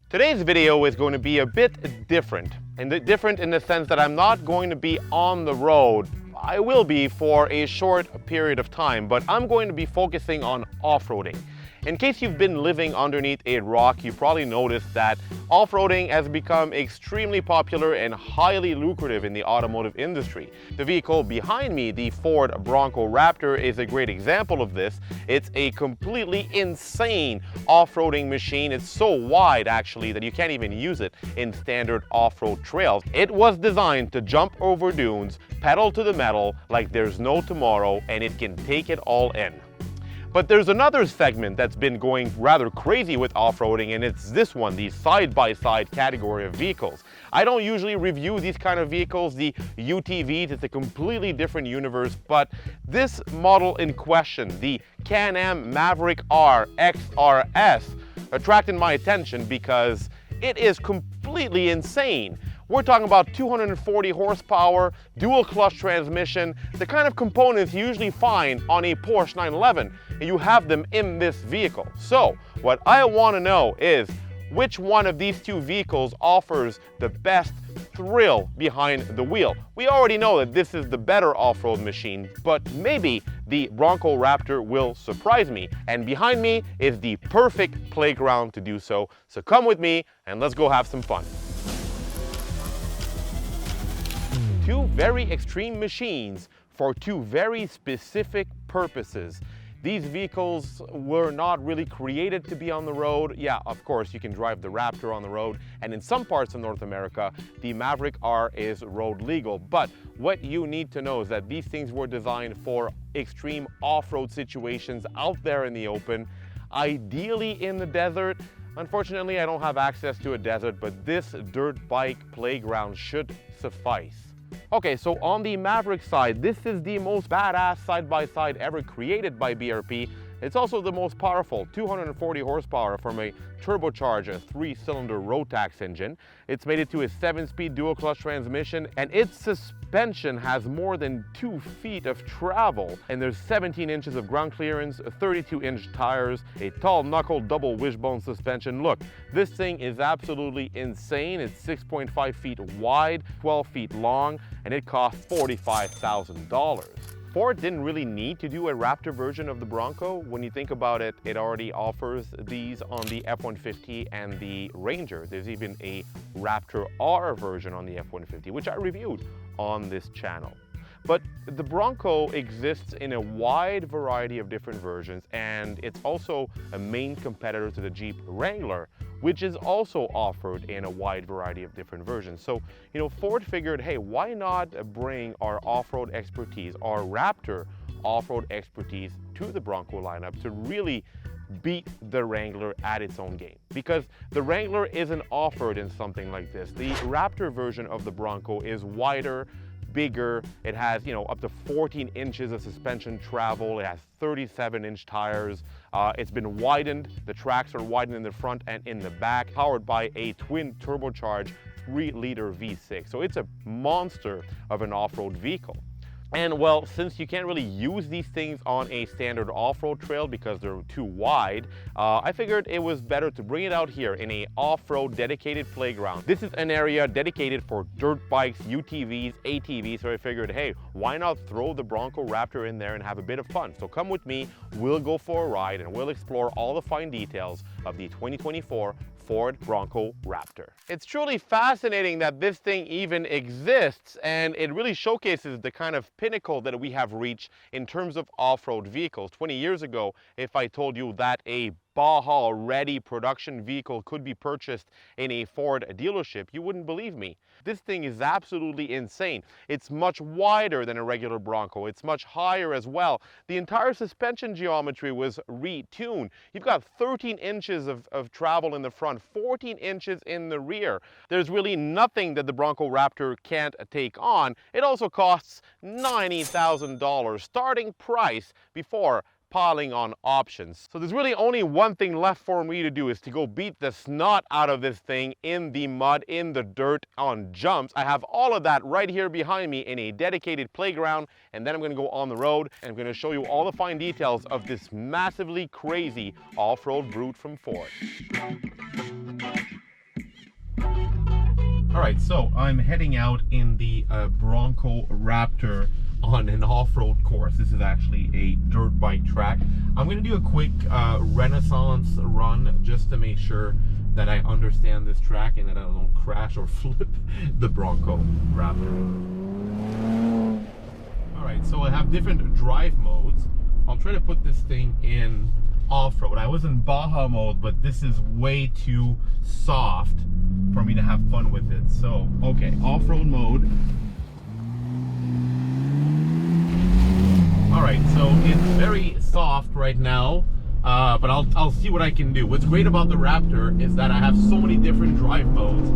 Today's video is going to be a bit different, and different in the sense that I'm not going to be on the road. I will be for a short period of time, but I'm going to be focusing on off-roading. In case you've been living underneath a rock, you probably noticed that off-roading has become extremely popular and highly lucrative in the automotive industry. The vehicle behind me, the Ford Bronco Raptor, is a great example of this. It's a completely insane off-roading machine. It's so wide actually that you can't even use it in standard off-road trails. It was designed to jump over dunes, pedal to the metal like there's no tomorrow, and it can take it all in. But there's another segment that's been going rather crazy with off-roading, and it's this one, the side-by-side category of vehicles. I don't usually review these kind of vehicles, the UTVs. It's a completely different universe, but this model in question, the Can-Am Maverick R XRS, attracted my attention because it is completely insane. We're talking about 240 horsepower, dual clutch transmission, the kind of components you usually find on a Porsche 911, and you have them in this vehicle. So what I want to know is which one of these two vehicles offers the best thrill behind the wheel. We already know that this is the better off-road machine, but maybe the Bronco Raptor will surprise me. And behind me is the perfect playground to do so. So come with me and let's go have some fun. Two very extreme machines for two very specific purposes. These vehicles were not really created to be on the road. Yeah, of course, you can drive the Raptor on the road, and in some parts of North America, the Maverick R is road legal. But what you need to know is that these things were designed for extreme off-road situations out there in the open, ideally in the desert. Unfortunately, I don't have access to a desert, but this dirt bike playground should suffice. Okay, so on the Maverick side, this is the most badass side-by-side ever created by M.S.R.P. It's also the most powerful, 240 horsepower from a turbocharged 3-cylinder Rotax engine. It's made it to a 7-speed dual clutch transmission, and its suspension has more than 2 feet of travel. And there's 17 inches of ground clearance, 32-inch tires, a tall knuckle double wishbone suspension. Look, this thing is absolutely insane. It's 6.5 feet wide, 12 feet long, and it costs $45,000. Ford didn't really need to do a Raptor version of the Bronco. When you think about it, it already offers these on the F-150 and the Ranger. There's even a Raptor R version on the F-150, which I reviewed on this channel. But the Bronco exists in a wide variety of different versions, and it's also a main competitor to the Jeep Wrangler, which is also offered in a wide variety of different versions. So, Ford figured, hey, why not bring our off-road expertise, our Raptor off-road expertise to the Bronco lineup to really beat the Wrangler at its own game? Because the Wrangler isn't offered in something like this. The Raptor version of the Bronco is wider, bigger. It has, up to 14 inches of suspension travel. It has 37-inch tires. It's been widened. The tracks are widened in the front and in the back, powered by a twin turbocharged 3-liter V6. So it's a monster of an off-road vehicle. And well, since you can't really use these things on a standard off-road trail because they're too wide, I figured it was better to bring it out here in a off-road dedicated playground. This is an area dedicated for dirt bikes, UTVs, ATVs, so I figured, hey, why not throw the Bronco Raptor in there and have a bit of fun? So come with me, we'll go for a ride and we'll explore all the fine details of the 2024 Ford Bronco Raptor. It's truly fascinating that this thing even exists, and it really showcases the kind of pinnacle that we have reached in terms of off-road vehicles. 20 years ago, if I told you that a Baja-ready production vehicle could be purchased in a Ford dealership, you wouldn't believe me. This thing is absolutely insane. It's much wider than a regular Bronco. It's much higher as well. The entire suspension geometry was retuned. You've got 13 inches of travel in the front, 14 inches in the rear. There's really nothing that the Bronco Raptor can't take on. It also costs $90,000 starting price before piling on options. So there's really only one thing left for me to do, is to go beat the snot out of this thing in the mud, in the dirt, on jumps. I have all of that right here behind me in a dedicated playground, and then I'm going to go on the road and I'm going to show you all the fine details of this massively crazy off-road brute from Ford. right, so I'm heading out in the Bronco Raptor on an off-road course. This is actually a dirt bike track. I'm going to do a quick renaissance run just to make sure that I understand this track and that I don't crash or flip the Bronco Raptor. All right, so I have different drive modes. I'll try to put this thing in off-road. I was in Baja mode, but this is way too soft for me to have fun with it. So, okay, off-road mode. All right, so it's very soft right now, but I'll see what I can do. What's great about the Raptor is that I have so many different drive modes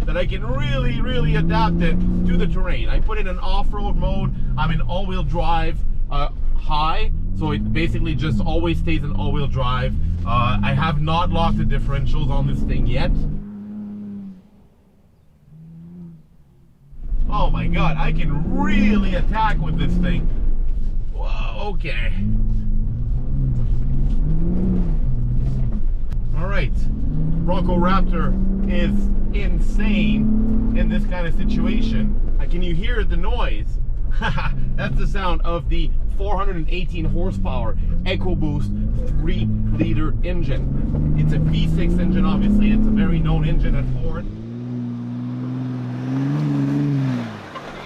that I can really adapt it to the terrain. I put it in off-road mode. I'm in all-wheel drive high, so it basically just always stays in all-wheel drive. I have not locked the differentials on this thing yet. Oh my god, I can really attack with this thing. Whoa, okay. Alright, Bronco Raptor is insane in this kind of situation. Can you hear the noise? That's the sound of the 418 horsepower EcoBoost 3-liter engine. It's a V6 engine, obviously. It's a very known engine at Ford.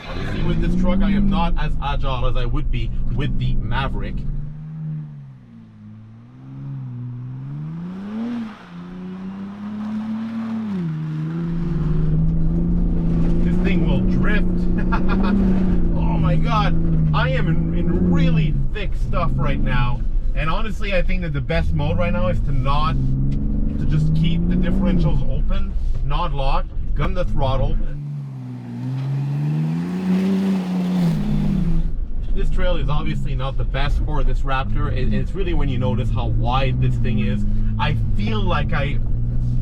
Obviously, with this truck, I am not as agile as I would be with the Maverick. This thing will drift. Oh my god, I am in really thick stuff right now, and honestly I think that the best mode right now is to just keep the differentials open, not locked, gun the throttle. This trail is obviously not the best for this Raptor. It's really when you notice how wide this thing is. I feel like I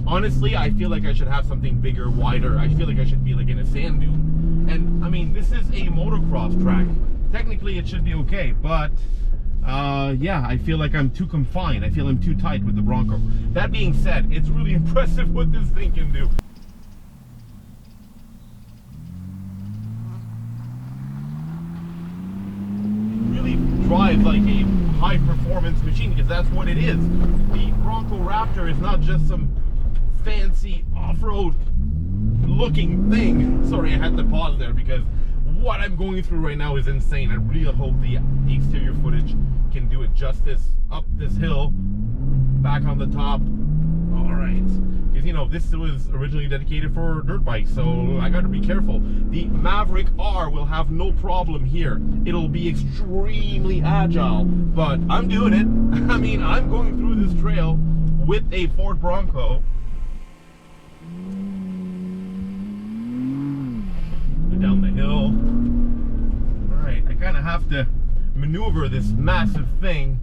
feel like I should have something bigger, wider. I feel like I should be like in a sand dune. And I mean, this is a motocross track. Technically it should be okay, but yeah, I feel like I'm too confined. I feel I'm too tight with the Bronco. That being said, it's really impressive what this thing can do. It really drives like a high performance machine, because that's what it is. The Bronco Raptor is not just some fancy off-road looking thing. Sorry, I had to pause there because what I'm going through right now is insane. I really hope the exterior footage can do it justice. Up this hill, back on the top. All right, because you know this was originally dedicated for dirt bikes, so I got to be careful. The Maverick R will have no problem here. It'll be extremely agile, but I'm doing it. I mean, I'm going through this trail with a Ford Bronco. Down the hill. All right, I kind of have to maneuver this massive thing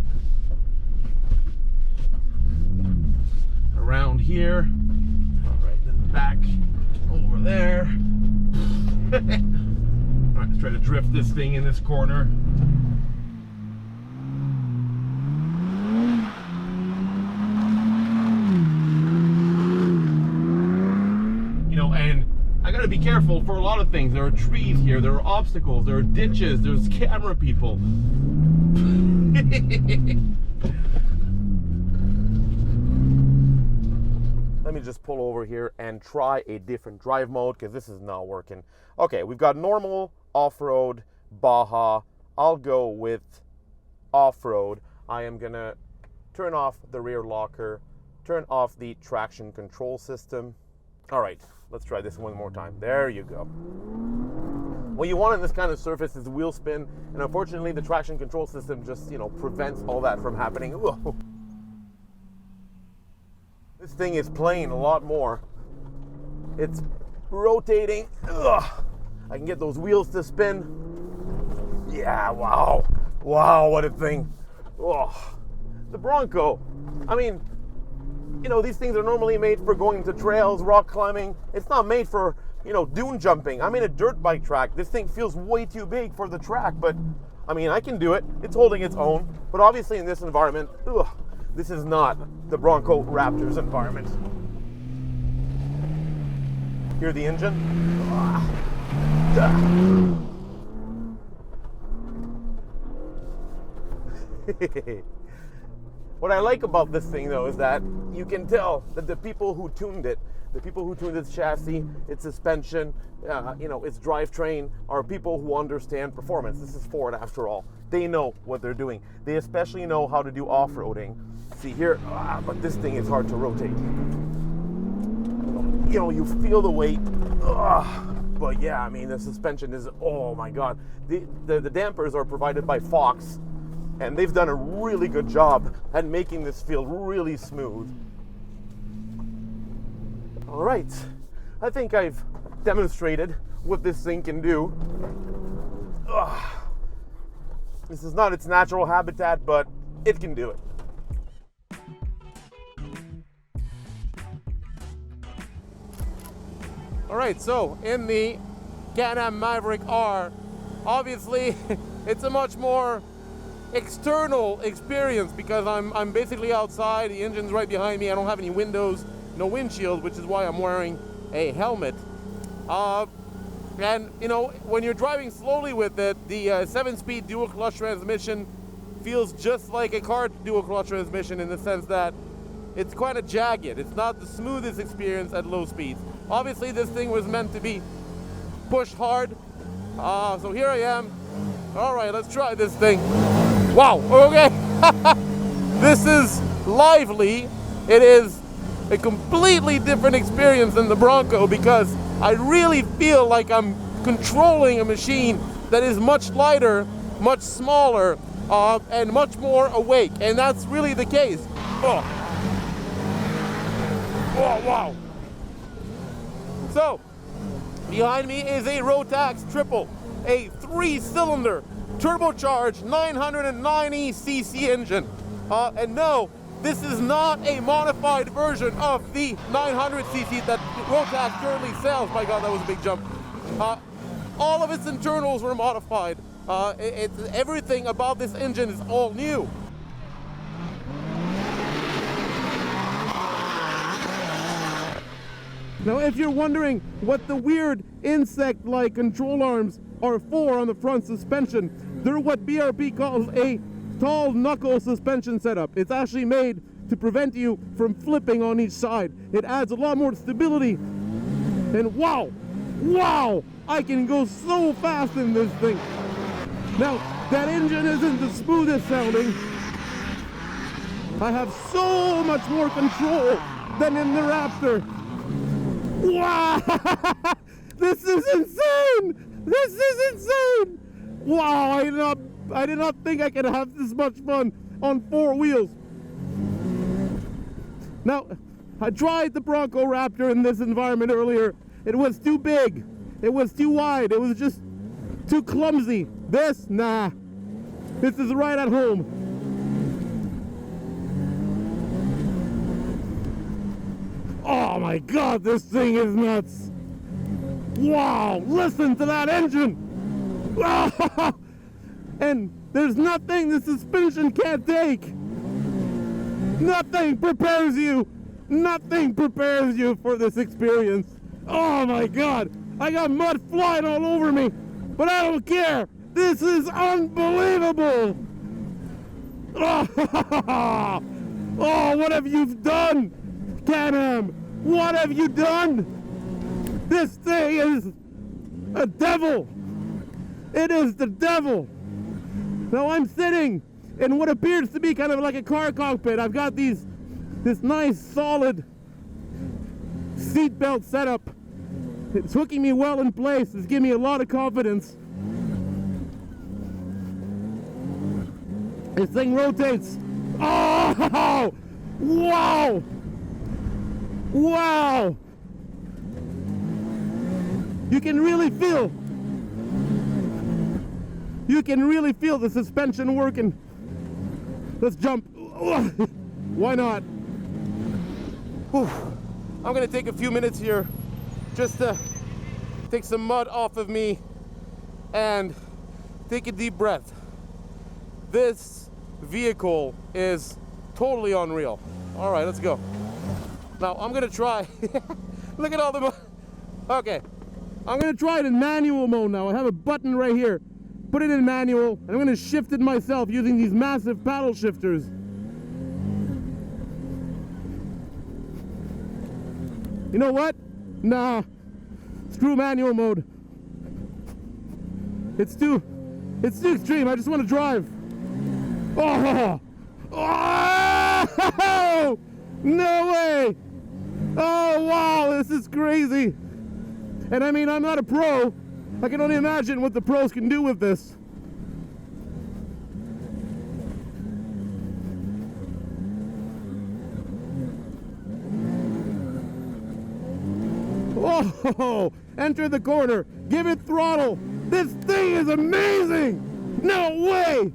around here. All right, then back over there. All right, let's try to drift this thing in this corner. You know, and I gotta be careful for a lot of things. There are trees here, there are obstacles, there are ditches, there's camera people. Let me just pull over here and try a different drive mode, because this is not working. Okay, we've got normal, off-road, Baja. I'll go with off-road. I am gonna turn off the rear locker, turn off the traction control system. All right, let's try this one more time. There you go. What you want on this kind of surface is wheel spin, and unfortunately the traction control system just, you know, prevents all that from happening. Whoa. This thing is playing a lot more. It's rotating. Ugh. I can get those wheels to spin. Yeah, wow. Wow, what a thing. Oh. The Bronco. I mean, you know, these things are normally made for going to trails, rock climbing. It's not made for, you know, dune jumping. I'm in a dirt bike track. This thing feels way too big for the track, but I mean, I can do it. It's holding its own. But obviously in this environment, ugh, this is not the Bronco Raptor's environment. Hear the engine? What I like about this thing though is that you can tell that the people who tuned it, the people who tuned its chassis, its suspension, its drivetrain, are people who understand performance. This is Ford after all. They know what they're doing. They especially know how to do off-roading. See here, but this thing is hard to rotate. You feel the weight. But yeah, I mean, the suspension is, oh my God. The dampers are provided by Fox, and they've done a really good job at making this feel really smooth. All right, I think I've demonstrated what this thing can do. This is not its natural habitat, but it can do it. All right, so in the Can-Am Maverick R, obviously it's a much more external experience because I'm basically outside, the engine's right behind me, I don't have any windows, no windshield, which is why I'm wearing a helmet. And when you're driving slowly with it, the 7-speed dual clutch transmission feels just like a car dual clutch transmission in the sense that it's kind of jagged. It's not the smoothest experience at low speeds. Obviously, this thing was meant to be pushed hard. So here I am. All right, let's try this thing. Wow, okay. This is lively. It is a completely different experience than the Bronco because I really feel like I'm controlling a machine that is much lighter, much smaller, and much more awake. And that's really the case. Oh, wow. So, behind me is a Rotax Triple, a 3-cylinder, turbocharged 990cc engine. And no, this is not a modified version of the 900cc that Rotax currently sells. My God, that was a big jump. All of its internals were modified. Everything about this engine is all new. Now, if you're wondering what the weird insect-like control arms are for on the front suspension, they're what M.S.R.P calls a tall knuckle suspension setup. It's actually made to prevent you from flipping on each side. It adds a lot more stability. And wow, I can go so fast in this thing. Now, that engine isn't the smoothest sounding. I have so much more control than in the Raptor. Wow! This is insane! This is insane! Wow, I did not think I could have this much fun on 4 wheels. Now, I tried the Bronco Raptor in this environment earlier. It was too big. It was too wide. It was just too clumsy. This, nah. This is right at home. Oh my God, this thing is nuts. Wow, listen to that engine. And there's nothing the suspension can't take. Nothing prepares you for this experience. Oh my God, I got mud flying all over me, but I don't care. This is unbelievable. Oh, what have you done, Can-Am? What have you done? This thing is a devil. It is the devil. Now I'm sitting in what appears to be kind of like a car cockpit. I've got this nice solid seatbelt setup. It's hooking me well in place. It's giving me a lot of confidence. This thing rotates. Oh, wow. Wow. You can really feel the suspension working. Let's jump. Why not? Whew. I'm gonna take a few minutes here just to take some mud off of me and take a deep breath. This vehicle is totally unreal. All right, let's go. Now I'm gonna try. Look at all the mud. Okay, I'm gonna try it in manual mode now. I have a button right here. Put it in manual, and I'm gonna shift it myself using these massive paddle shifters. You know what? Nah, screw manual mode. It's too extreme. I just want to drive. Oh! Oh! No way! Oh wow, this is crazy. And I mean, I'm not a pro. I can only imagine what the pros can do with this. Oh, enter the corner. Give it throttle. This thing is amazing. No way.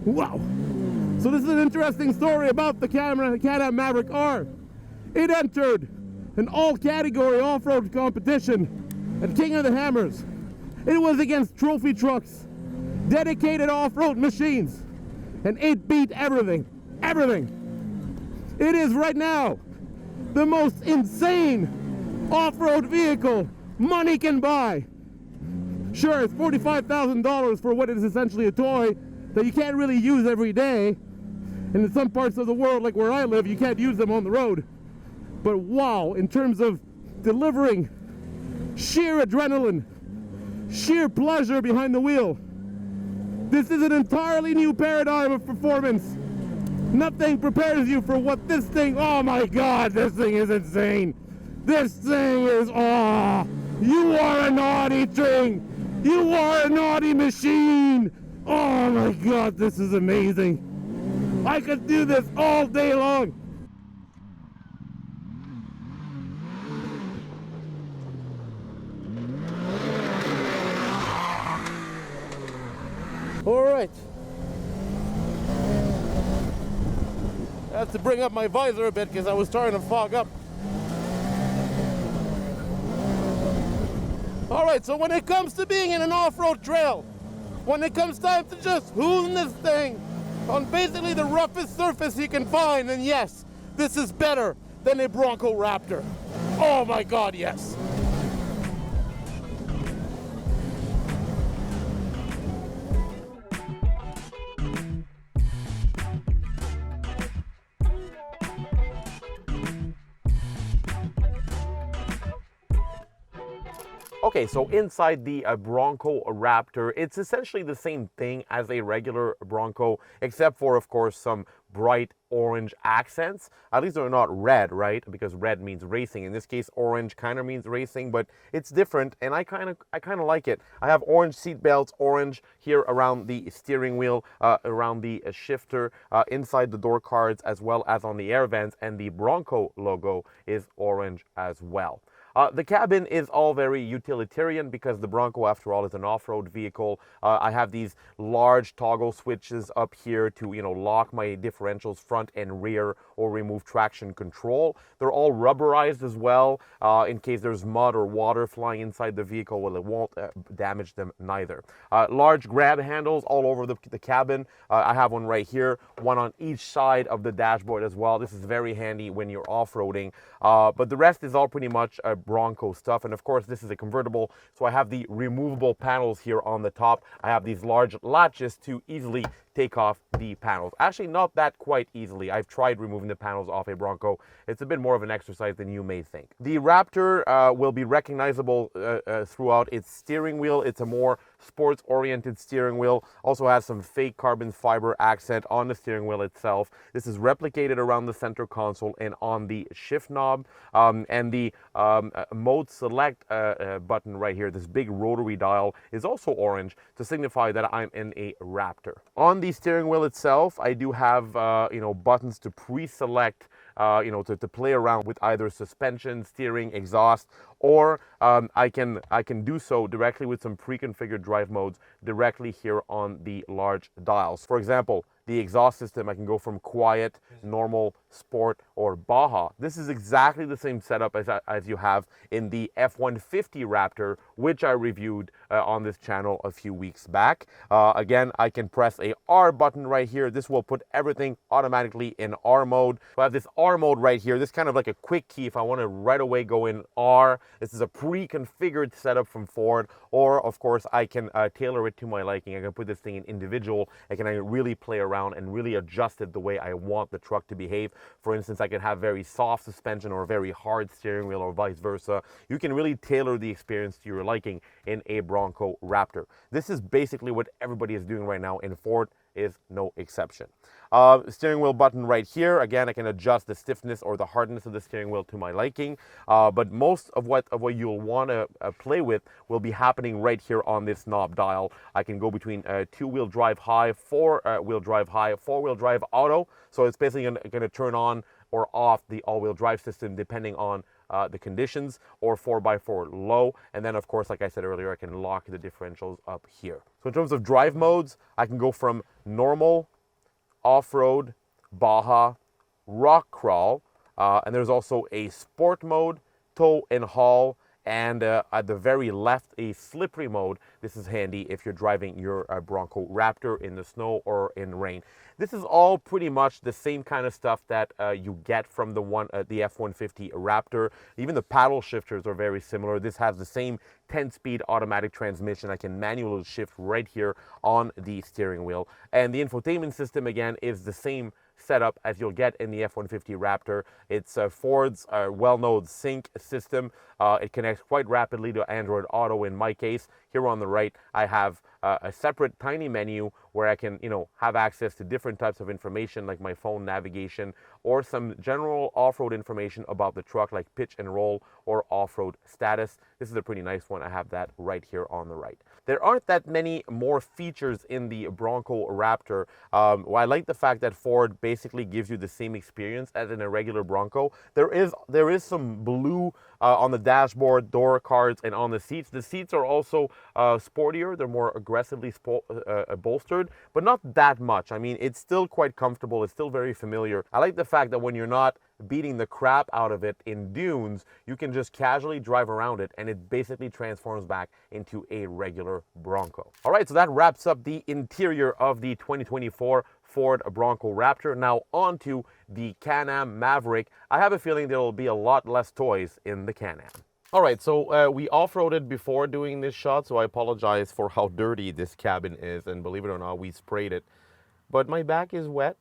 Wow. So this is an interesting story about the Can-Am Maverick R. It entered an all-category off-road competition at King of the Hammers. It was against trophy trucks, dedicated off-road machines, and it beat everything. Everything. It is right now the most insane off-road vehicle money can buy. Sure, it's $45,000 for what is essentially a toy that you can't really use every day. And in some parts of the world, like where I live, you can't use them on the road. But wow, in terms of delivering sheer adrenaline, sheer pleasure behind the wheel, this is an entirely new paradigm of performance. Nothing prepares you for what this thing, oh my God, this thing is insane. This thing is, oh, you are a naughty thing. You are a naughty machine. Oh my God, this is amazing. I could do this all day long. All right. I have to bring up my visor a bit because I was starting to fog up. All right, so when it comes to being in an off-road trail, when it comes time to just hoon this thing on basically the roughest surface you can find, then yes, this is better than a Bronco Raptor. Oh my God, yes. Okay, so inside the Bronco Raptor, it's essentially the same thing as a regular Bronco, except for, of course, some bright orange accents. At least they're not red, right? Because red means racing. In this case, orange kind of means racing, but it's different, and I kind of like it. I have orange seat belts, orange here around the steering wheel, around the shifter, inside the door cards, as well as on the air vents, and the Bronco logo is orange as well. The cabin is all very utilitarian because the Bronco, after all, is an off-road vehicle. I have these large toggle switches up here to, lock my differentials front and rear or remove traction control. They're all rubberized as well in case there's mud or water flying inside the vehicle. Well, it won't damage them neither. Large grab handles all over the cabin. I have one right here, one on each side of the dashboard as well. This is very handy when you're off-roading. But the rest is all pretty much Bronco stuff, and of course this is a convertible, so I have the removable panels here on the top. I have these large latches to easily take off the panels. Actually, not that quite easily. I've tried removing the panels off a Bronco. It's a bit more of an exercise than you may think. The Raptor will be recognizable throughout its steering wheel. It's a more sports-oriented steering wheel. Also has some fake carbon fiber accent on the steering wheel itself. This is replicated around the center console and on the shift knob. And the mode select button right here, this big rotary dial, is also orange to signify that I'm in a Raptor. On the steering wheel itself, I do have buttons to pre-select, to play around with either suspension, steering, exhaust, or I can do so directly with some pre-configured drive modes directly here on the large dials. For example, the exhaust system, I can go from quiet, normal, sport, or Baja. This is exactly the same setup as you have in the F-150 Raptor, which I reviewed on this channel a few weeks back. Again, I can press a R button right here. This will put everything automatically in R mode. So I have this R mode right here. This is kind of like a quick key if I want to right away go in R. This is a pre-configured setup from Ford, or of course I can tailor it to my liking. I can put this thing in individual. I can really play around and really adjust it the way I want the truck to behave. For instance, I can have very soft suspension or very hard steering wheel, or vice versa. You can really tailor the experience to your liking in a Bronco Raptor. This is basically what everybody is doing right now, and Ford is no exception. Steering wheel button right here. Again, I can adjust the stiffness or the hardness of the steering wheel to my liking. But most of what you'll want to play with will be happening right here on this knob dial. I can go between two-wheel drive high, four-wheel drive high, four-wheel drive auto. So it's basically going to turn on or off the all-wheel drive system depending on the conditions, or 4x4 low. And then of course, like I said earlier, I can lock the differentials up here. So in terms of drive modes, I can go from normal, off-road, Baja, rock crawl, and there's also a sport mode, tow and haul, and at the very left, a slippery mode. This is handy if you're driving your Bronco Raptor in the snow or in rain. This is all pretty much the same kind of stuff that you get from the F-150 Raptor. Even the paddle shifters are very similar. This has the same 10-speed automatic transmission. I can manually shift right here on the steering wheel. And the infotainment system, again, is the same setup as you'll get in the F-150 Raptor. It's Ford's well-known sync system. It connects quite rapidly to Android Auto in my case. Here on the right, I have a separate tiny menu where I can, have access to different types of information like my phone navigation, or some general off-road information about the truck like pitch and roll or off-road status. This is a pretty nice one. I have that right here on the right. There aren't that many more features in the Bronco Raptor. Well, I like the fact that Ford basically gives you the same experience as in a regular Bronco. There is some blue on the dashboard, door cards, and on the seats. The seats are also sportier. They're more aggressively bolstered, but not that much. I mean, it's still quite comfortable. It's still very familiar. I like the fact that when you're not beating the crap out of it in dunes, you can just casually drive around it and it basically transforms back into a regular Bronco. All right, so that wraps up the interior of the 2024 Ford Bronco Raptor. Now on to the Can-Am Maverick. I have a feeling there will be a lot less toys in the Can-Am. All right, so we off-roaded before doing this shot, so I apologize for how dirty this cabin is, and believe it or not, we sprayed it. But my back is wet.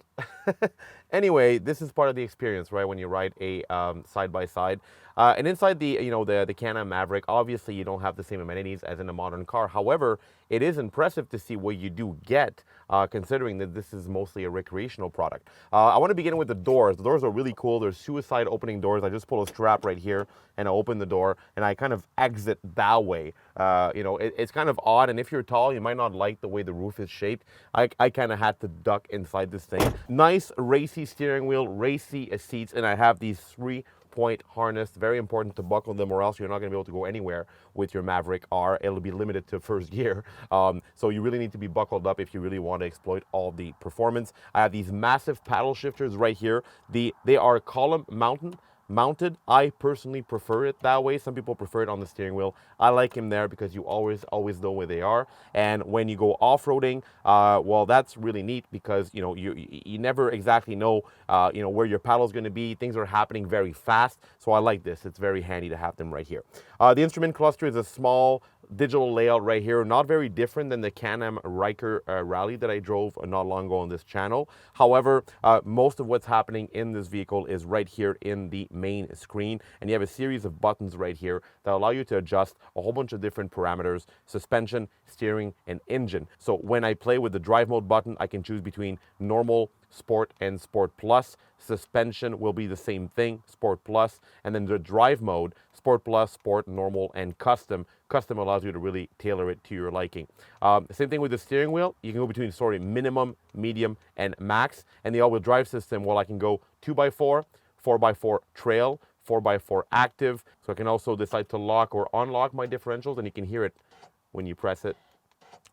Anyway, this is part of the experience, right? When you ride a side-by-side. And inside the Can-Am Maverick, obviously you don't have the same amenities as in a modern car. However, it is impressive to see what you do get, considering that this is mostly a recreational product. I want to begin with the doors. The doors are really cool. There's suicide opening doors. I just pull a strap right here and I open the door and I kind of exit that way. It's kind of odd, and if you're tall, you might not like the way the roof is shaped. I kind of had to duck inside this thing. Nice racy steering wheel, racy seats, and I have these 3-point harness. Very important to buckle them, or else you're not going to be able to go anywhere with your Maverick R. It'll be limited to first gear. So you really need to be buckled up if you really want to exploit all the performance. I have these massive paddle shifters right here. They are column mounted. I personally prefer it that way. Some people prefer it on the steering wheel. I like him there because you always know where they are. And when you go off-roading, well, that's really neat because you never exactly know where your paddle is going to be. Things are happening very fast, so I like this. It's very handy to have them right here. The instrument cluster is a small digital layout right here, not very different than the Can-Am Ryker Rally that I drove not long ago on this channel. However, most of what's happening in this vehicle is right here in the main screen, and you have a series of buttons right here that allow you to adjust a whole bunch of different parameters: suspension, steering, and engine. So when I play with the drive mode button, I can choose between normal, Sport, and Sport Plus. Suspension will be the same thing, Sport Plus, and then the drive mode, Sport Plus, Sport, Normal, and Custom. Custom allows you to really tailor it to your liking. Same thing with the steering wheel. You can go between, minimum, medium, and max. And the all-wheel drive system, well, I can go 2x4, 4x4 trail, 4x4 active. So I can also decide to lock or unlock my differentials, and you can hear it when you press it.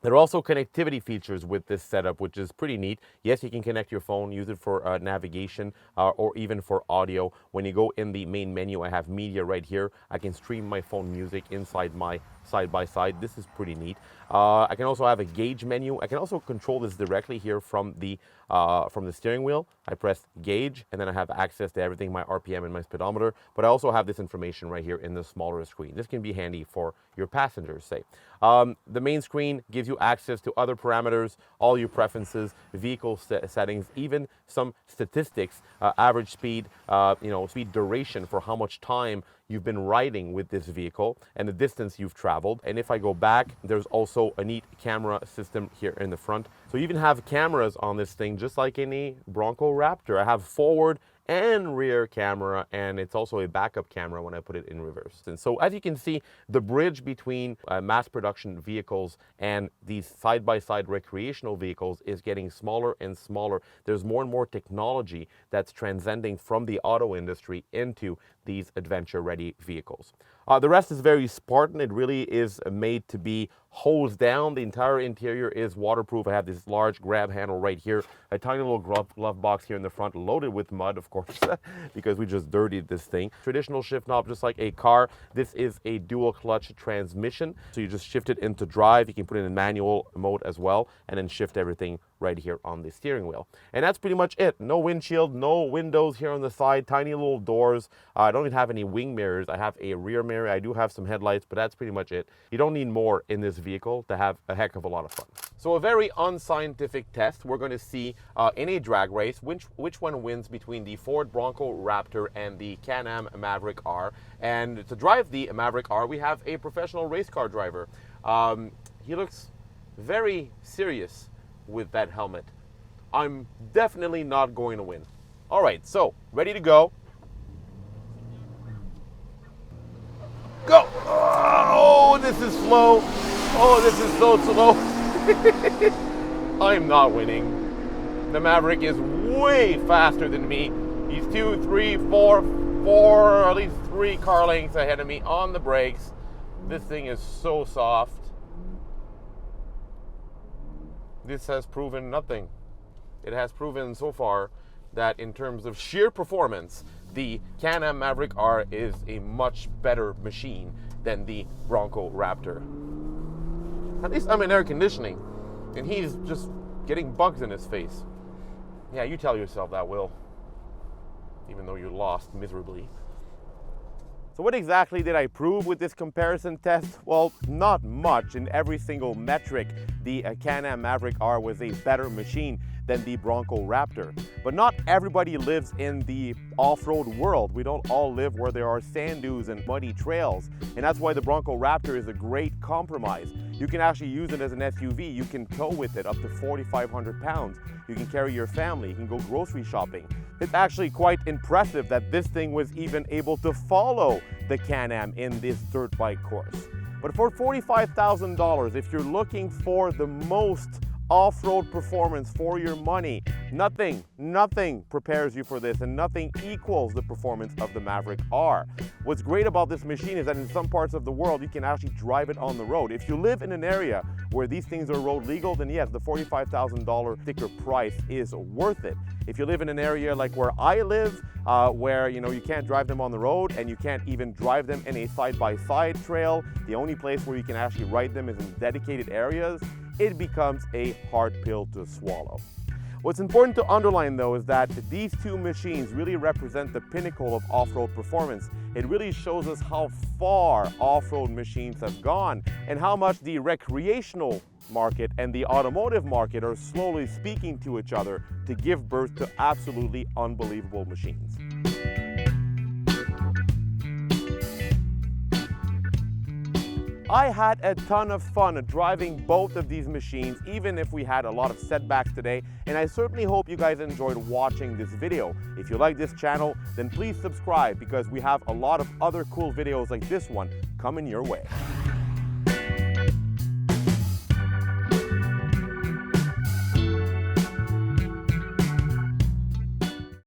There are also connectivity features with this setup, which is pretty neat. Yes, you can connect your phone, use it for navigation or even for audio. When you go in the main menu, I have media right here. I can stream my phone music inside my side-by-side. This is pretty neat. I can also have a gauge menu. I can also control this directly here from the steering wheel. I press gauge, and then I have access to everything, my RPM and my speedometer. But I also have this information right here in the smaller screen. This can be handy for your passengers, say. The main screen gives you access to other parameters, all your preferences, vehicle settings, even some statistics, average speed, speed duration for how much time you've been riding with this vehicle and the distance you've traveled. And if I go back, there's also a neat camera system here in the front. So you even have cameras on this thing, just like any Bronco Raptor. I have forward and rear camera, and it's also a backup camera when I put it in reverse. And so as you can see, the bridge between mass production vehicles and these side-by-side recreational vehicles is getting smaller and smaller. There's more and more technology that's transcending from the auto industry into these adventure-ready vehicles. The rest is very Spartan. It really is made to be hosed down. The entire interior is waterproof. I have this large grab handle right here, a tiny little glove box here in the front, loaded with mud, of course, because we just dirtied this thing. Traditional shift knob, just like a car. This is a dual clutch transmission, so you just shift it into drive. You can put it in manual mode as well, and then shift everything right here on the steering wheel. And that's pretty much it. No windshield, no windows here on the side, tiny little doors. I don't even have any wing mirrors. I have a rear mirror. I do have some headlights, but that's pretty much it. You don't need more in this vehicle to have a heck of a lot of fun. So a very unscientific test. We're going to see in a drag race which one wins between the Ford Bronco Raptor and the Can-Am Maverick R. And to drive the Maverick R, we have a professional race car driver. He looks very serious with that helmet. I'm definitely not going to win. All right, so ready to go. Go! Oh, this is slow. Oh, this is so slow. I'm not winning. The Maverick is way faster than me. He's 2, 3, 4, at least 3 car lengths ahead of me on the brakes. This thing is so soft. This has proven nothing. It has proven so far that in terms of sheer performance, the Can-Am Maverick R is a much better machine than the Bronco Raptor. At least I'm in air conditioning, and he's just getting bugs in his face. Yeah, you tell yourself that, Will, even though you lost miserably. So what exactly did I prove with this comparison test? Well, not much. In every single metric, the Can-Am Maverick R was a better machine than the Bronco Raptor. But not everybody lives in the off-road world. We don't all live where there are sand dunes and muddy trails. And that's why the Bronco Raptor is a great compromise. You can actually use it as an SUV. You can tow with it up to 4,500 pounds. You can carry your family. You can go grocery shopping. It's actually quite impressive that this thing was even able to follow the Can-Am in this dirt bike course. But for $45,000, if you're looking for the most off-road performance for your money, nothing prepares you for this, and nothing equals the performance of the Maverick R. What's great about this machine is that in some parts of the world you can actually drive it on the road. If you live in an area where these things are road legal, then yes, the $45,000 sticker price is worth it. If you live in an area like where I live, where you can't drive them on the road and you can't even drive them in a side-by-side trail, the only place where you can actually ride them is in dedicated areas, it becomes a hard pill to swallow. What's important to underline though is that these two machines really represent the pinnacle of off-road performance. It really shows us how far off-road machines have gone and how much the recreational market and the automotive market are slowly speaking to each other to give birth to absolutely unbelievable machines. I had a ton of fun driving both of these machines, even if we had a lot of setbacks today, and I certainly hope you guys enjoyed watching this video. If you like this channel, then please subscribe because we have a lot of other cool videos like this one coming your way.